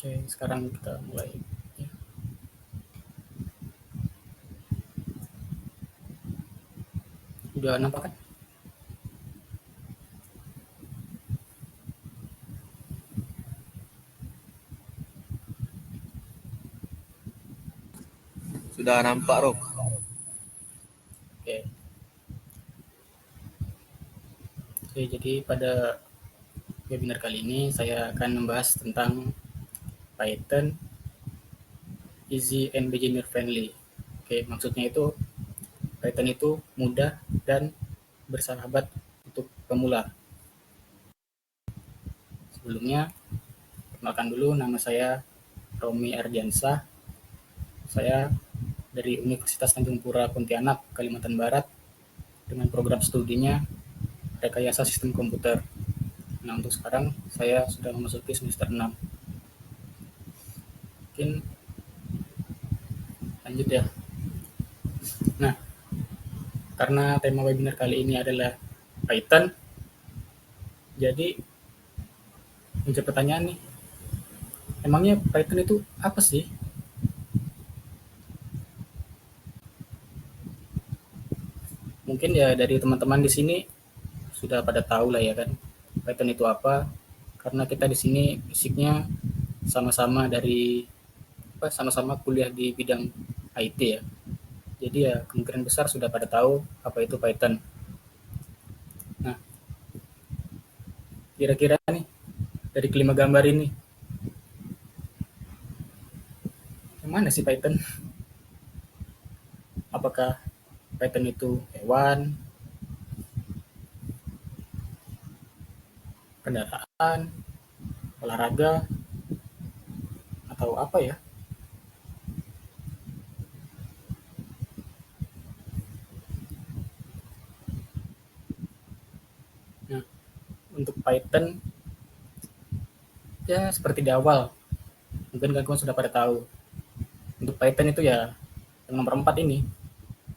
Oke, sekarang kita mulai. Ya. Udah nampak kan? Sudah nampak, Rob. Oke. Oke, jadi pada webinar kali ini saya akan membahas tentang Python easy and beginner friendly. Oke, maksudnya itu Python itu mudah dan bersahabat untuk pemula. Sebelumnya, perkenalkan dulu, nama saya Romi Ardiansah. Saya dari Universitas Tanjung Pura Pontianak, Kalimantan Barat, dengan program studinya Rekayasa Sistem Komputer. Nah, untuk sekarang saya sudah memasuki semester 6. Mungkin lanjut ya. Nah, karena tema webinar kali ini adalah Python, jadi muncul pertanyaan nih, emangnya Python itu apa sih? Mungkin ya dari teman-teman di sini sudah pada tahu lah ya kan, Python itu apa, karena kita di sini basicnya sama-sama sama-sama kuliah di bidang IT ya. Jadi ya kemungkinan besar sudah pada tahu apa itu Python. Nah, kira-kira nih dari kelima gambar ini, yang mana sih Python? Apakah Python itu hewan, kendaraan, olahraga, atau apa ya? Nah, untuk Python, ya seperti di awal, mungkin kalian sudah pada tahu. Untuk Python itu ya yang nomor 4 ini,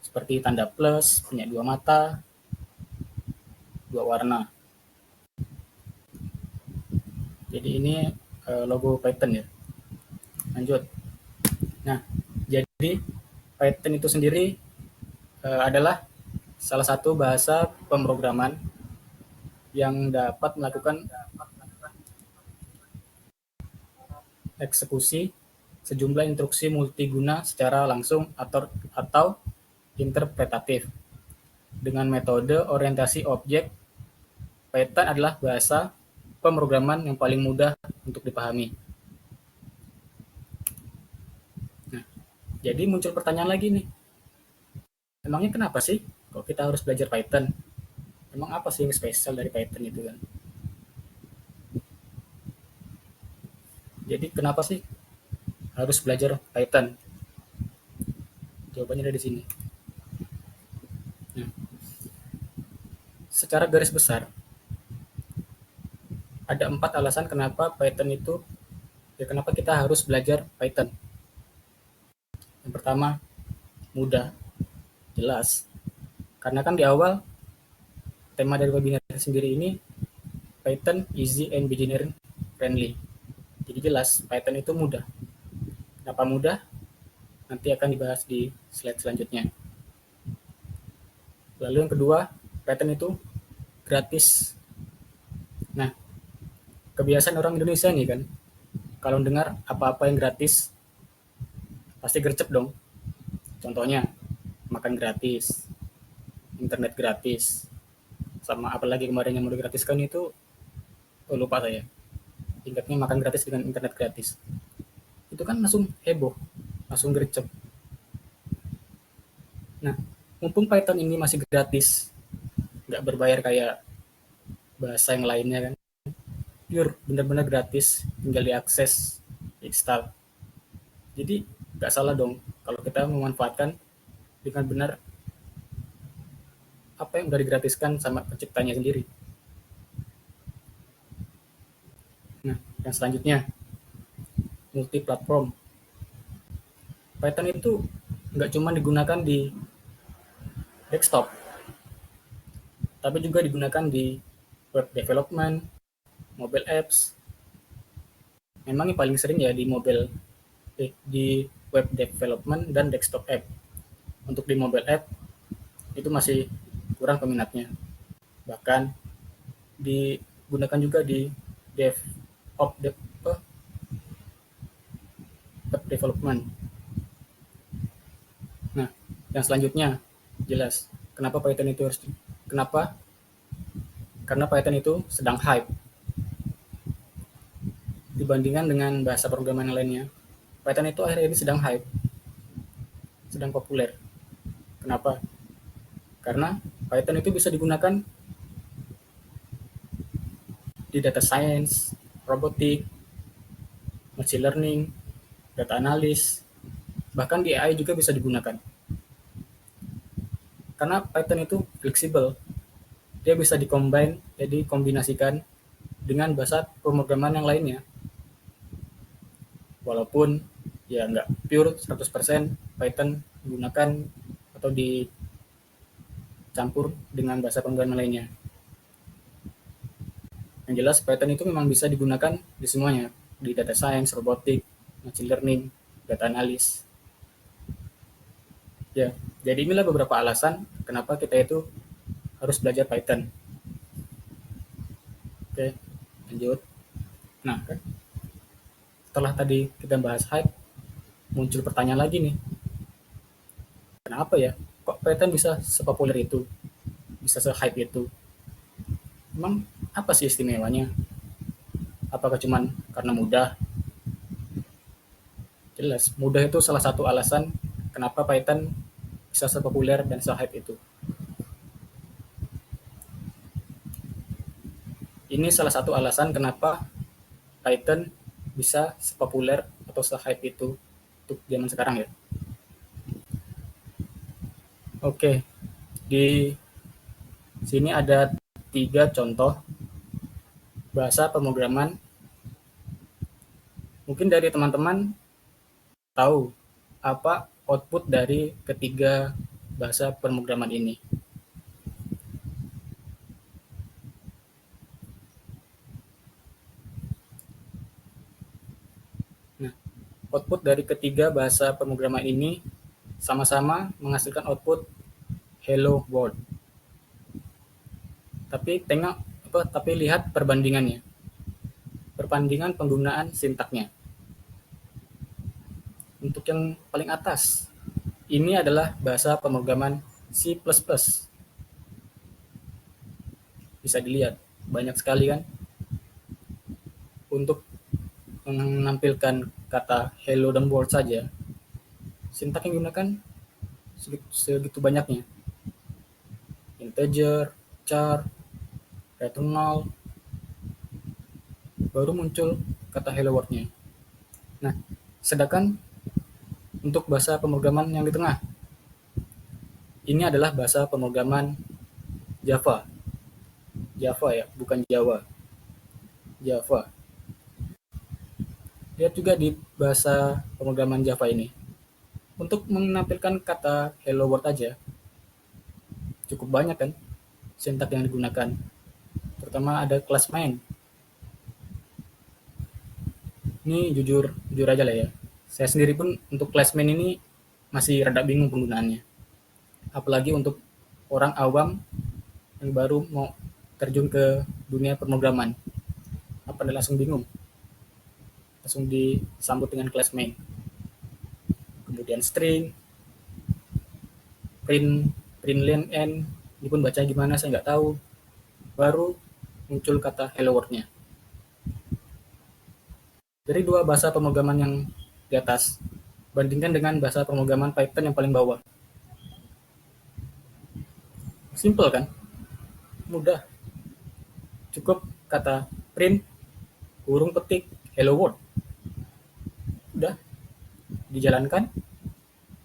seperti tanda plus, punya dua mata, dua warna. Jadi ini logo Python ya. Lanjut. Nah, jadi Python itu sendiri adalah salah satu bahasa pemrograman yang dapat melakukan eksekusi sejumlah instruksi multiguna secara langsung atau interpretatif. Dengan metode orientasi objek, Python adalah bahasa pemrograman yang paling mudah untuk dipahami. Nah, jadi muncul pertanyaan lagi nih, emangnya kenapa sih kok kita harus belajar Python? Emang apa sih yang spesial dari Python itu kan? Jadi kenapa sih harus belajar Python? Jawabannya ada di sini. Nah, secara garis besar, ada 4 alasan kenapa Python itu, ya kenapa kita harus belajar Python. Yang pertama, mudah, jelas. Karena kan di awal, tema dari webinar sendiri ini, Python easy and beginner friendly. Jadi jelas, Python itu mudah. Kenapa mudah? Nanti akan dibahas di slide selanjutnya. Lalu yang kedua, Python itu gratis. Nah, kebiasaan orang Indonesia nih kan, kalau dengar apa-apa yang gratis, pasti gercep dong. Contohnya, makan gratis, internet gratis, sama apalagi kemarin yang mau digratiskan itu, lupa saya. Ingatnya makan gratis dengan internet gratis. Itu kan langsung heboh, langsung gercep. Nah, mumpung Python ini masih gratis, nggak berbayar kayak bahasa yang lainnya kan, pure benar-benar gratis, tinggal diakses, install. Jadi nggak salah dong kalau kita memanfaatkan dengan benar apa yang udah digratiskan sama penciptanya sendiri. Nah, yang selanjutnya, multi platform. Python itu nggak cuma digunakan di desktop, tapi juga digunakan di web development, mobile apps, Memang yang paling sering ya di mobile, di web development dan desktop app. Untuk di mobile app itu masih kurang peminatnya. Bahkan digunakan juga di dev of web development. Nah, yang selanjutnya jelas kenapa Python itu harus kenapa? Karena Python itu sedang hype dibandingkan dengan bahasa programan lainnya. Python itu akhir-akhir ini sedang hype, sedang populer. Kenapa? Karena Python itu bisa digunakan di data science, robotik, machine learning, data analis, bahkan di AI juga bisa digunakan. Karena Python itu fleksibel, dia bisa dikombin, jadi kombinasikan dengan bahasa pemrograman yang lainnya. Walaupun ya nggak pure 100% Python digunakan atau dicampur dengan bahasa pemrograman lainnya. Yang jelas Python itu memang bisa digunakan di semuanya, di data science, robotik, machine learning, data analis. Ya, jadi inilah beberapa alasan kenapa kita itu harus belajar Python. Oke, lanjut. Nah, kan setelah tadi kita bahas hype, muncul pertanyaan lagi nih. Kenapa ya? Kok Python bisa sepopuler itu? Bisa se-hype itu? Emang apa sih istimewanya? Apakah cuman karena mudah? Jelas, mudah itu salah satu alasan kenapa Python bisa sepopuler dan se-hype itu. Ini salah satu alasan kenapa Python bisa sepopuler atau se-hype itu untuk zaman sekarang ya. Oke, di sini ada 3 contoh bahasa pemrograman. Mungkin dari teman-teman tahu apa output dari ketiga bahasa pemrograman ini. Nah, output dari ketiga bahasa pemrograman ini sama-sama menghasilkan output hello world. Tapi lihat perbandingannya. Perbandingan penggunaan sintaknya. Untuk yang paling atas, ini adalah bahasa pemrograman C++. Bisa dilihat, banyak sekali kan untuk menampilkan kata hello dan world saja. Sintak yang digunakan segitu banyaknya. Integer, char, return null, baru muncul kata hello world-nya. Nah, sedangkan untuk bahasa pemrograman yang di tengah, ini adalah bahasa pemrograman Java. Java ya, bukan Jawa. Java. Lihat juga di bahasa pemrograman Java ini. Untuk menampilkan kata hello world aja, cukup banyak kan sintak yang digunakan. Terutama ada class main. Ini jujur aja lah ya. Saya sendiri pun untuk class main ini masih rada bingung penggunaannya. Apalagi untuk orang awam yang baru mau terjun ke dunia pemrograman. Apa langsung bingung? Langsung disambut dengan class main. Kemudian string, print, print len n, ini pun baca gimana saya nggak tahu. Baru muncul kata hello world-nya. Dari dua bahasa pemrograman yang di atas, bandingkan dengan bahasa pemrograman Python yang paling bawah. Simple kan? Mudah. Cukup kata print, kurung petik, hello world. Udah, dijalankan,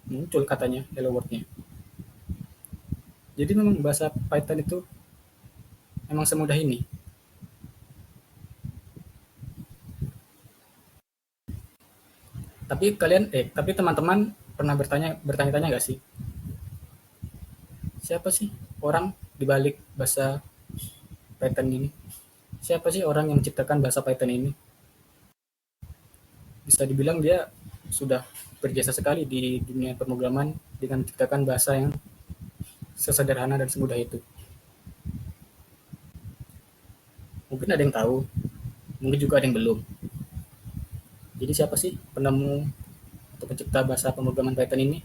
muncul katanya hello world-nya. Jadi memang bahasa Python itu memang semudah ini. Tapi teman-teman pernah bertanya-tanya nggak sih? Siapa sih orang di balik bahasa Python ini? Siapa sih orang yang menciptakan bahasa Python ini? bisa dibilang dia sudah berjasa sekali di dunia pemrograman dengan menciptakan bahasa yang sesederhana dan semudah itu. Mungkin ada yang tahu, mungkin juga ada yang belum. Jadi siapa sih penemu atau pencipta bahasa pemrograman Python ini?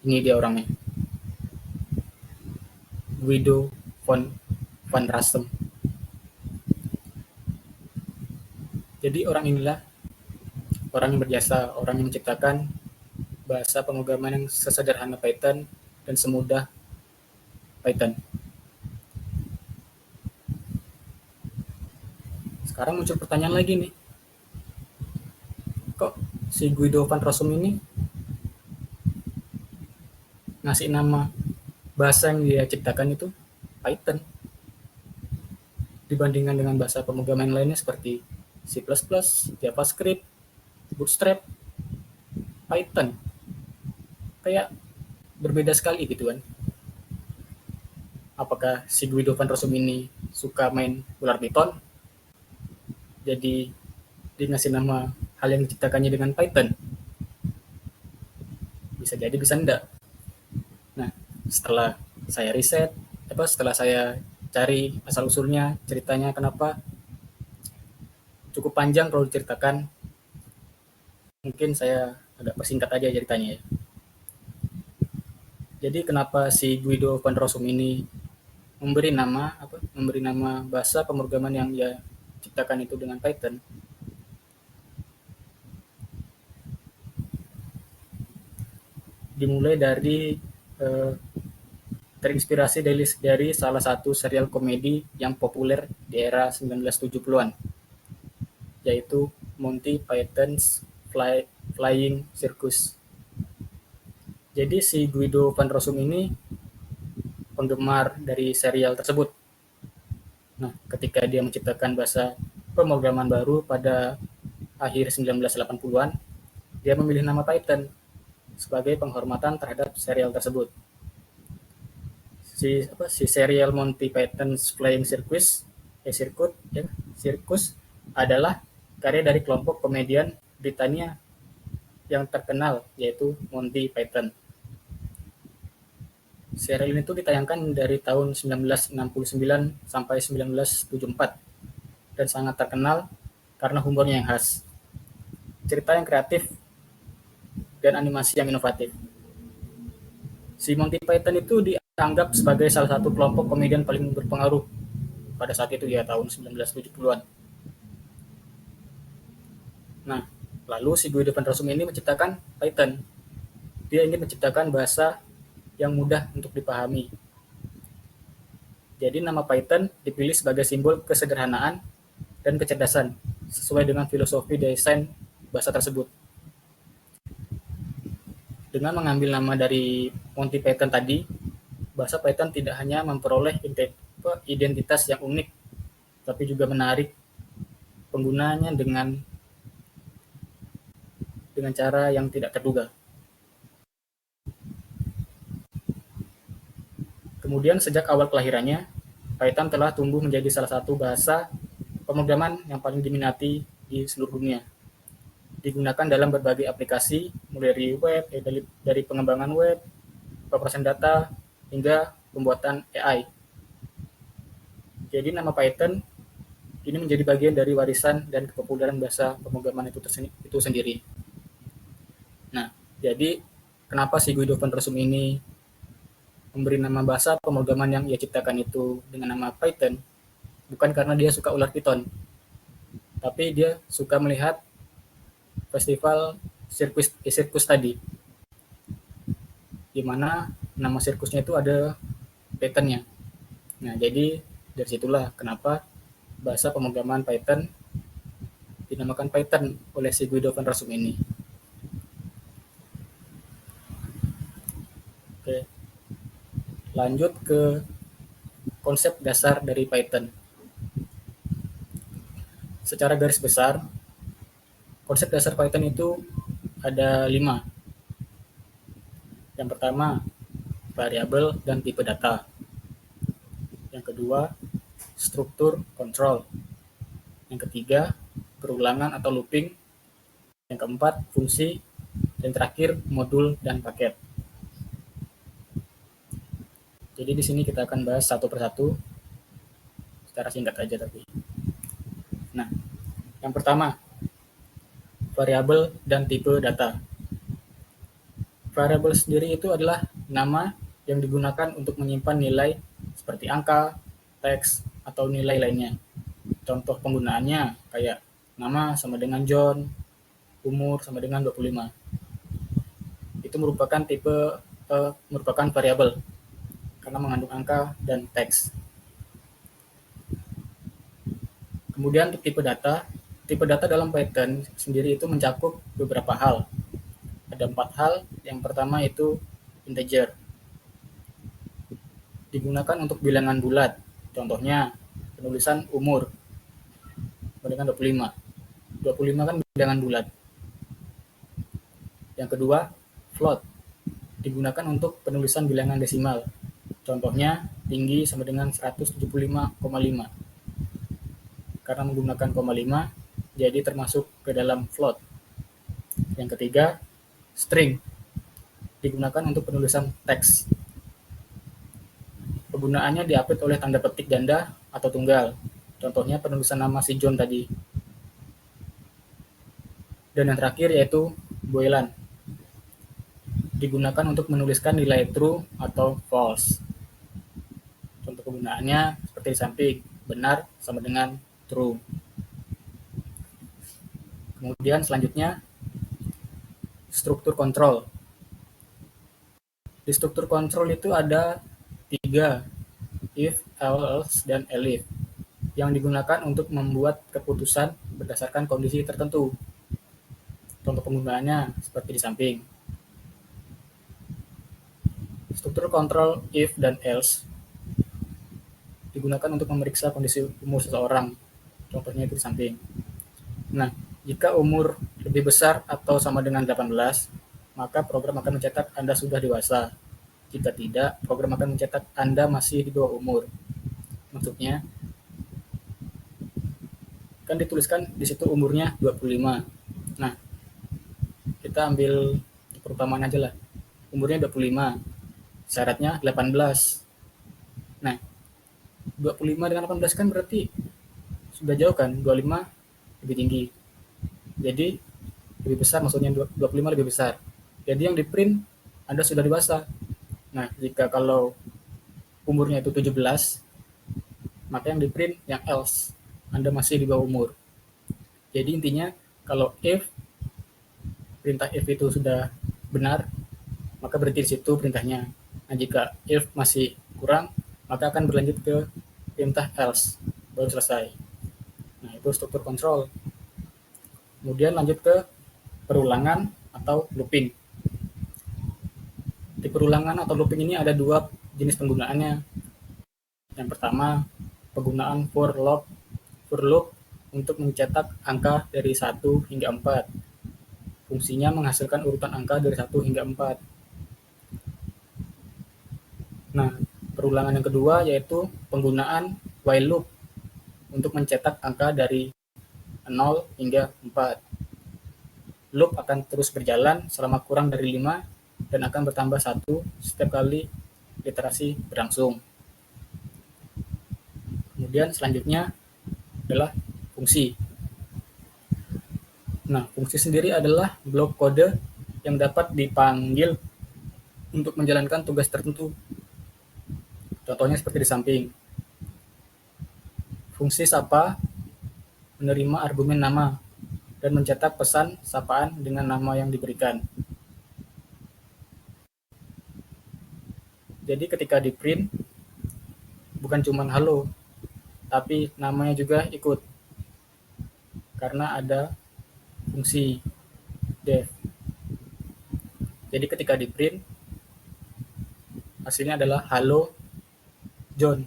Ini dia orangnya, Guido von van Rossum. Jadi orang inilah orang yang berjasa, orang yang menciptakan bahasa pemrograman yang sesederhana Python dan semudah Python. Sekarang muncul pertanyaan lagi nih, kok si Guido van Rossum ini ngasih nama bahasa yang dia ciptakan itu Python dibandingkan dengan bahasa pemrograman lainnya seperti C++, JavaScript, Bootstrap, Python. Kayak berbeda sekali gitu kan. Apakah si Guido van Rossum ini suka main ular piton? Jadi dia ngasih nama hal yang diciptakannya dengan Python? Bisa jadi, bisa enggak. Nah, setelah saya riset, setelah saya cari asal-usulnya, ceritanya kenapa, cukup panjang kalau diceritakan. Mungkin saya agak persingkat aja ceritanya ya. Jadi kenapa si Guido van Rossum ini memberi nama bahasa pemrograman yang dia ciptakan itu dengan Python? Dimulai dari terinspirasi dari salah satu serial komedi yang populer di era 1970-an, yaitu Monty Python's Flying Circus. Jadi si Guido van Rossum ini penggemar dari serial tersebut. Nah, ketika dia menciptakan bahasa pemrograman baru pada akhir 1980-an, dia memilih nama Python sebagai penghormatan terhadap serial tersebut. Si serial Monty Python's Flying Circus adalah karya dari kelompok komedian Britania yang terkenal, yaitu Monty Python. Serial ini tuh ditayangkan dari tahun 1969 sampai 1974 dan sangat terkenal karena humornya yang khas, cerita yang kreatif, dan animasi yang inovatif. Si Monty Python itu dianggap sebagai salah satu kelompok komedian paling berpengaruh pada saat itu ya, tahun 1970-an. Nah, lalu si Guido van Rossum ini menciptakan Python. Dia ingin menciptakan bahasa yang mudah untuk dipahami. Jadi nama Python dipilih sebagai simbol kesederhanaan dan kecerdasan sesuai dengan filosofi desain bahasa tersebut. Dengan mengambil nama dari Monty Python tadi, bahasa Python tidak hanya memperoleh identitas yang unik, tapi juga menarik penggunanya dengan cara yang tidak terduga. Kemudian sejak awal kelahirannya, Python telah tumbuh menjadi salah satu bahasa pemrograman yang paling diminati di seluruh dunia. Digunakan dalam berbagai aplikasi, mulai dari web, dari pengembangan web, pemrosesan data, hingga pembuatan AI. Jadi nama Python ini menjadi bagian dari warisan dan kepopuleran bahasa pemrograman itu sendiri. Nah, jadi kenapa si Guido van Rossum ini memberi nama bahasa pemrograman yang ia ciptakan itu dengan nama Python? Bukan karena dia suka ular piton, tapi dia suka melihat festival sirkus tadi, di mana nama sirkusnya itu ada Python-nya. Nah, jadi dari situlah kenapa bahasa pemrograman Python dinamakan Python oleh si Guido van Rossum ini. Oke, lanjut ke konsep dasar dari Python. Secara garis besar, konsep dasar Python itu ada 5. Yang pertama, variabel dan tipe data. Yang kedua, struktur kontrol. Yang ketiga, perulangan atau looping, yang keempat fungsi, dan terakhir modul dan paket. Jadi di sini kita akan bahas satu persatu secara singkat aja tapi. Nah, yang pertama, variabel dan tipe data. Variabel sendiri itu adalah nama yang digunakan untuk menyimpan nilai seperti angka, teks, atau nilai lainnya. Contoh penggunaannya kayak nama sama dengan John, umur sama dengan 25. Itu merupakan variabel karena mengandung angka dan teks. Kemudian untuk tipe data dalam Python sendiri itu mencakup beberapa hal. Ada 4 hal. Yang pertama itu integer. Digunakan untuk bilangan bulat. Contohnya penulisan umur dengan 25. 25 kan bilangan bulat. Yang kedua, float. Digunakan untuk penulisan bilangan desimal. Contohnya tinggi sama dengan 175,5. Karena menggunakan 0,5, jadi termasuk ke dalam float. Yang ketiga, string. Digunakan untuk penulisan teks. Penggunaannya diapit oleh tanda petik ganda atau tunggal. Contohnya penulisan nama si John tadi. Dan yang terakhir yaitu boolean. Digunakan untuk menuliskan nilai true atau false. Contoh penggunaannya seperti di samping, benar sama dengan true. Kemudian selanjutnya, struktur kontrol. Di struktur kontrol itu ada 3, if, else, dan elif, yang digunakan untuk membuat keputusan berdasarkan kondisi tertentu. Contoh penggunaannya seperti di samping. Struktur kontrol if dan else digunakan untuk memeriksa kondisi umur seseorang. Contohnya itu di samping. Nah, jika umur lebih besar atau sama dengan 18, maka program akan mencetak Anda sudah dewasa. Jika tidak, program akan mencetak Anda masih di bawah umur. Maksudnya, kan dituliskan di situ umurnya 25. Nah, kita ambil perumpamaan aja lah. Umurnya 25, syaratnya 18. Nah, 25 dengan 18 kan berarti sudah jauh kan, 25 lebih tinggi. Jadi, lebih besar, maksudnya 25 lebih besar. Jadi yang di print, Anda sudah dewasa. Nah, jika kalau umurnya itu 17, maka yang di print yang else, Anda masih di bawah umur. Jadi intinya, kalau perintah if itu sudah benar, maka berhenti di situ perintahnya. Nah, jika if masih kurang, maka akan berlanjut ke perintah else, baru selesai. Nah, itu struktur kontrol. Kemudian lanjut ke perulangan atau looping. Di perulangan atau looping ini ada 2 jenis penggunaannya. Yang pertama, penggunaan for loop untuk mencetak angka dari 1 hingga 4. Fungsinya menghasilkan urutan angka dari 1 hingga 4. Nah, perulangan yang kedua yaitu penggunaan while loop untuk mencetak angka dari 0 hingga 4. Loop akan terus berjalan selama kurang dari 5 dan akan bertambah 1 setiap kali iterasi berlangsung. Kemudian selanjutnya adalah fungsi. Nah, fungsi sendiri adalah blok kode yang dapat dipanggil untuk menjalankan tugas tertentu. Contohnya seperti di samping. Fungsi sapa menerima argumen nama dan mencetak pesan sapaan dengan nama yang diberikan. Jadi ketika di print, bukan cuma halo, tapi namanya juga ikut. Karena ada fungsi def. Jadi ketika di print, hasilnya adalah halo John.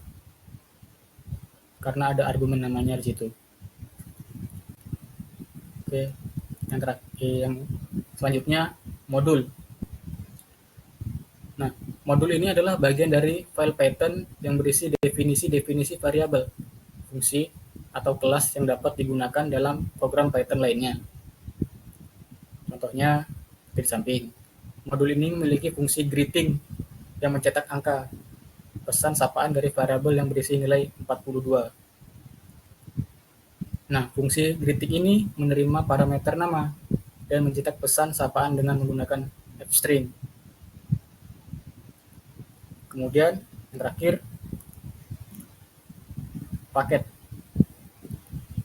Karena ada argumen namanya di situ. Oke, yang selanjutnya modul. Nah, modul ini adalah bagian dari file Python yang berisi definisi-definisi variabel, fungsi, atau kelas yang dapat digunakan dalam program Python lainnya. Contohnya di samping. Modul ini memiliki fungsi greeting yang mencetak angka pesan sapaan dari variabel yang berisi nilai 42. Nah, fungsi greeting ini menerima parameter nama dan mencetak pesan sapaan dengan menggunakan f-string. Kemudian yang terakhir, paket.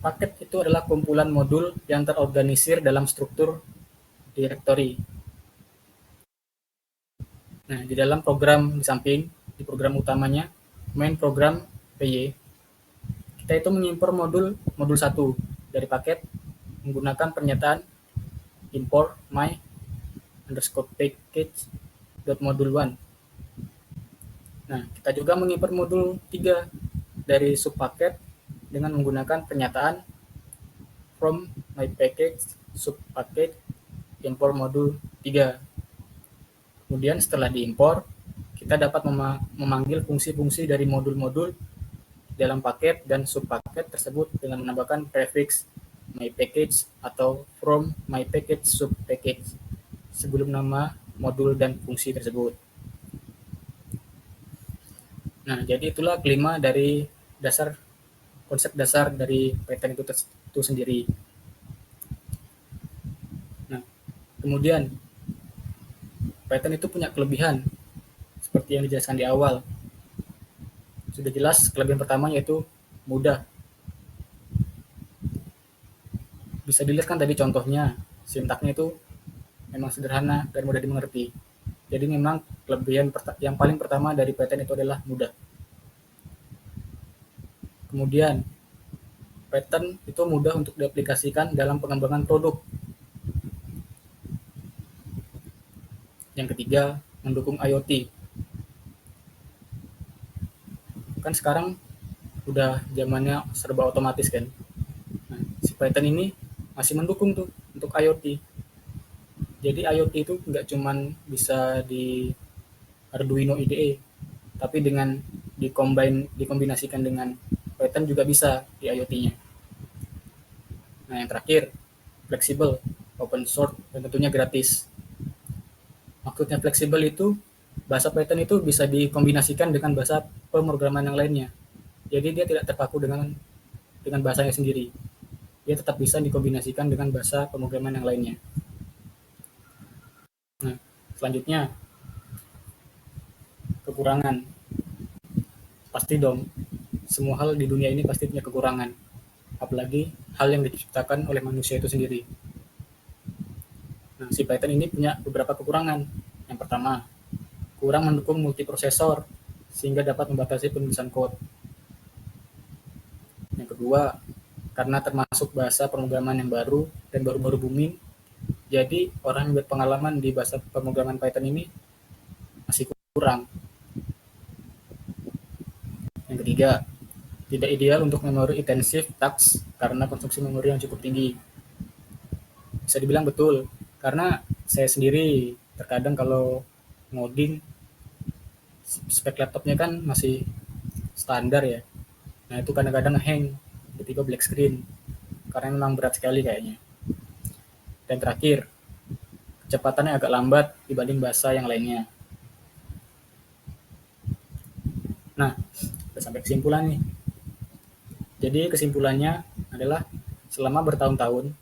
Paket itu adalah kumpulan modul yang terorganisir dalam struktur directory. Nah, di dalam program di samping, di program utamanya, main program PY, kita itu mengimpor modul 1 dari paket menggunakan pernyataan import my underscore package module 1. Nah, kita juga mengimpor modul 3 dari subpaket dengan menggunakan pernyataan from my package subpaket import modul 3. Kemudian setelah diimpor, kita dapat memanggil fungsi-fungsi dari modul-modul dalam paket dan subpaket tersebut dengan menambahkan prefix my package atau from my package subpackage sebelum nama modul dan fungsi tersebut. Nah, jadi itulah kelima dari konsep dasar dari Python itu sendiri. Nah, kemudian Python itu punya kelebihan seperti yang dijelaskan di awal. Sudah jelas kelebihan pertama yaitu mudah. Bisa dilihat kan tadi contohnya, sintaknya itu memang sederhana dan mudah dimengerti. Jadi memang kelebihan yang paling pertama dari Python itu adalah mudah. Kemudian Python itu mudah untuk diaplikasikan dalam pengembangan produk. Yang ketiga, mendukung IoT. Kan sekarang udah zamannya serba otomatis kan. Nah, si Python ini masih mendukung tuh untuk IoT. Jadi IoT itu nggak cuman bisa di Arduino IDE, tapi dengan dikombinasikan dengan Python juga bisa di IoT-nya. Nah, yang terakhir, fleksibel, open source, dan tentunya gratis. Maksudnya fleksibel itu bahasa Python itu bisa dikombinasikan dengan bahasa pemrograman yang lainnya. Jadi dia tidak terpaku dengan bahasanya sendiri. Dia tetap bisa dikombinasikan dengan bahasa pemrograman yang lainnya. Nah, selanjutnya kekurangan. Pasti dong, semua hal di dunia ini pasti punya kekurangan. Apalagi hal yang diciptakan oleh manusia itu sendiri. Nah, si Python ini punya beberapa kekurangan. Yang pertama, kurang mendukung multiprosesor sehingga dapat membatasi penulisan kode. Yang kedua, karena termasuk bahasa pemrograman yang baru dan baru-baru booming, jadi orang yang berpengalaman di bahasa pemrograman Python ini masih kurang. Yang ketiga, tidak ideal untuk memori intensif task karena konsumsi memori yang cukup tinggi. Bisa dibilang betul, karena saya sendiri terkadang kalau ngoding, spek laptopnya kan masih standar ya. Nah itu kadang-kadang hang, tiba-tiba black screen, karena memang berat sekali kayaknya. Dan terakhir, kecepatannya agak lambat dibanding bahasa yang lainnya. Nah, udah sampai kesimpulan nih. Jadi kesimpulannya adalah selama bertahun-tahun,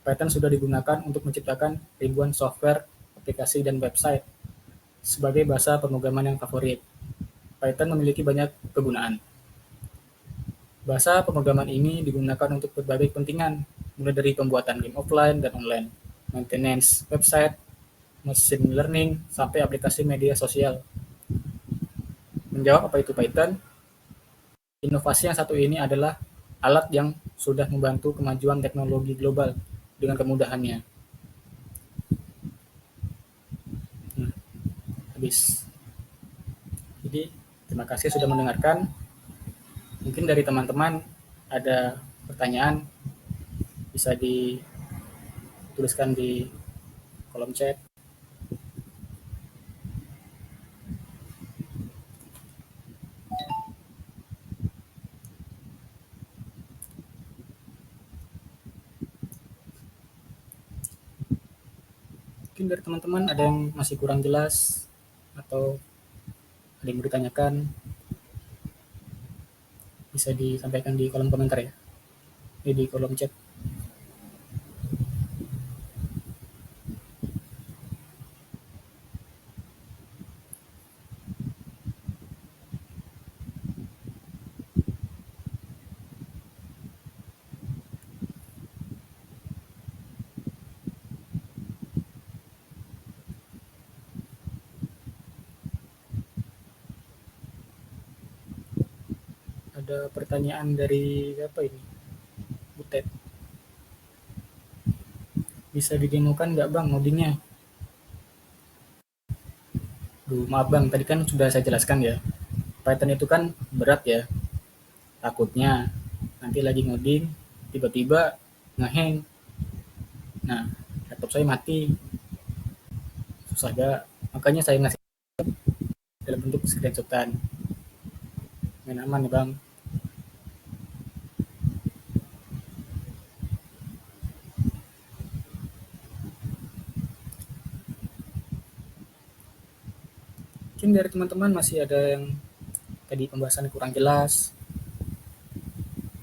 Python sudah digunakan untuk menciptakan ribuan software, aplikasi, dan website sebagai bahasa pemrograman yang favorit. Python memiliki banyak kegunaan. Bahasa pemrograman ini digunakan untuk berbagai kepentingan, mulai dari pembuatan game offline dan online, maintenance website, machine learning, sampai aplikasi media sosial. Menjawab apa itu Python, inovasi yang satu ini adalah alat yang sudah membantu kemajuan teknologi global dengan kemudahannya. Habis. Jadi, terima kasih sudah mendengarkan. Mungkin dari teman-teman ada pertanyaan, bisa dituliskan di kolom chat. Mungkin dari teman-teman ada yang masih kurang jelas atau ada yang mau ditanyakan, bisa disampaikan di kolom komentar ya, di kolom chat. Ada pertanyaan dari apa ini? Butet. Bisa didemokan nggak bang ngodingnya? Duh, maaf bang, tadi kan sudah saya jelaskan ya. Python itu kan berat ya. Takutnya nanti lagi ngoding, tiba-tiba ngeheng. Nah, laptop saya mati. Susah gak? Makanya saya ngasih dalam bentuk screenshotan. Main aman ya bang. Mungkin dari teman-teman masih ada yang tadi pembahasan kurang jelas,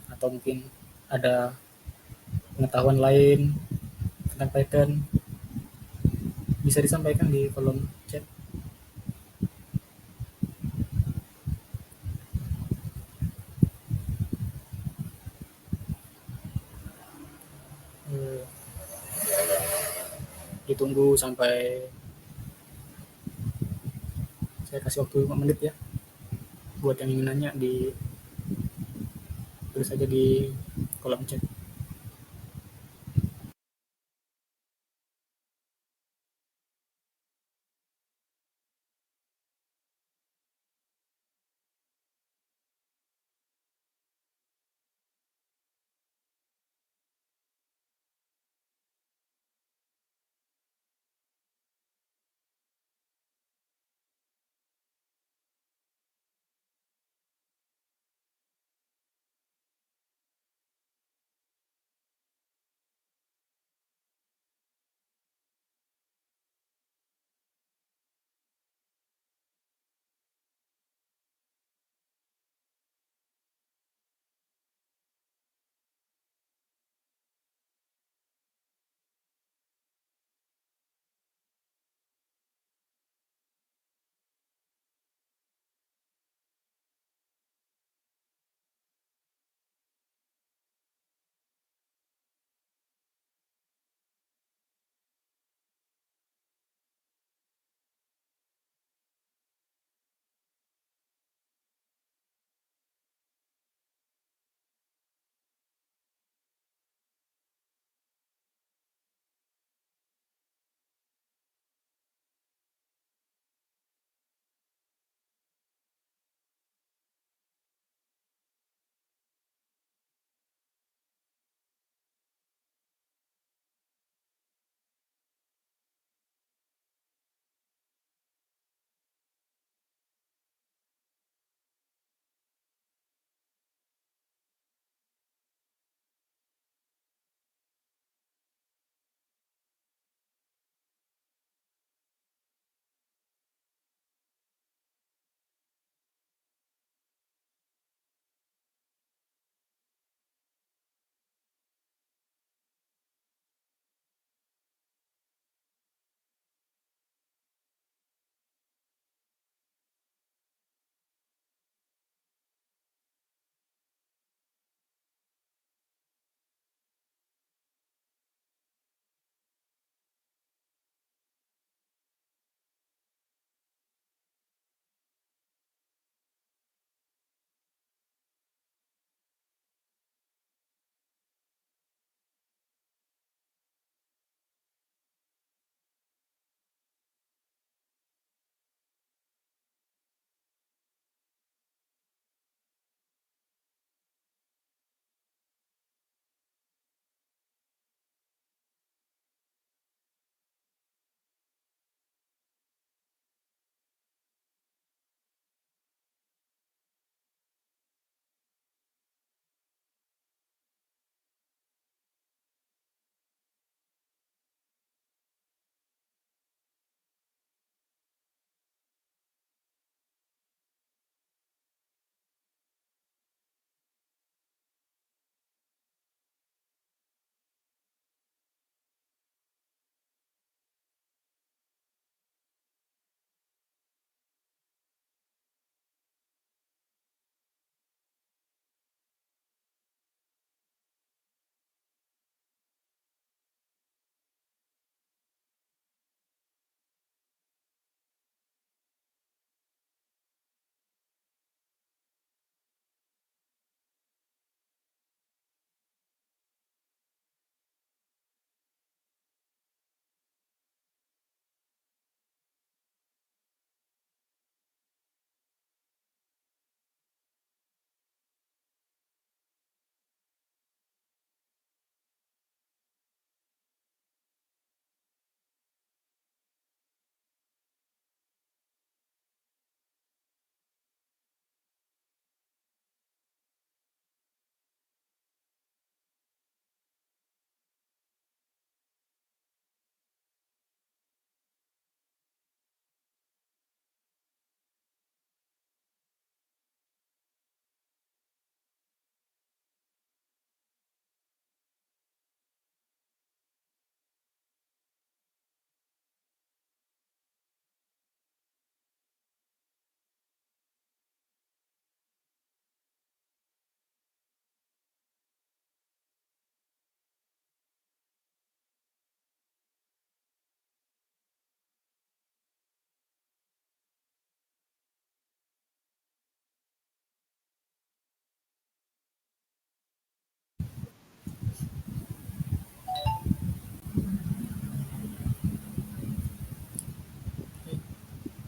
atau mungkin ada pengetahuan lain tentang Python, bisa disampaikan di kolom chat. Eh, Ditunggu sampai saya kasih waktu 5 menit ya. Buat yang ingin nanya, tulis aja di kolom chat.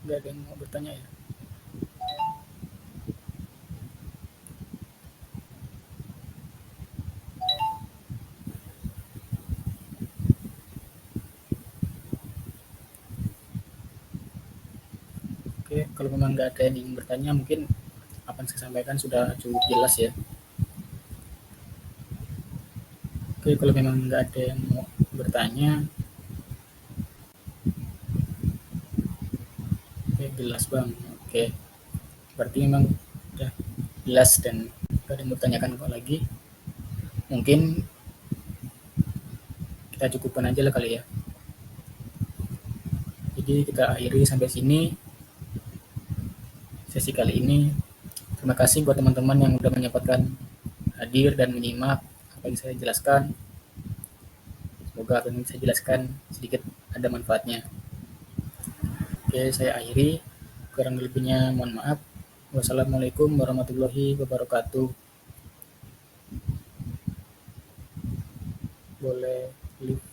nggak ada yang mau bertanya ya? Oke, kalau memang nggak ada yang bertanya, mungkin apa yang saya sampaikan sudah cukup jelas ya. Oke, kalau memang nggak ada yang mau bertanya, oke, jelas bang. Oke, berarti memang udah jelas dan nggak ada yang bertanyakan kok lagi. Mungkin kita cukupkan aja lah kali ya. Jadi kita akhiri sampai sini sesi kali ini. Terima kasih buat teman-teman yang udah menyempatkan hadir dan menyimak apa yang saya jelaskan. Semoga apa yang saya jelaskan sedikit ada manfaatnya. Oke, saya akhiri. Kurang lebihnya mohon maaf. Wassalamualaikum warahmatullahi wabarakatuh. Boleh live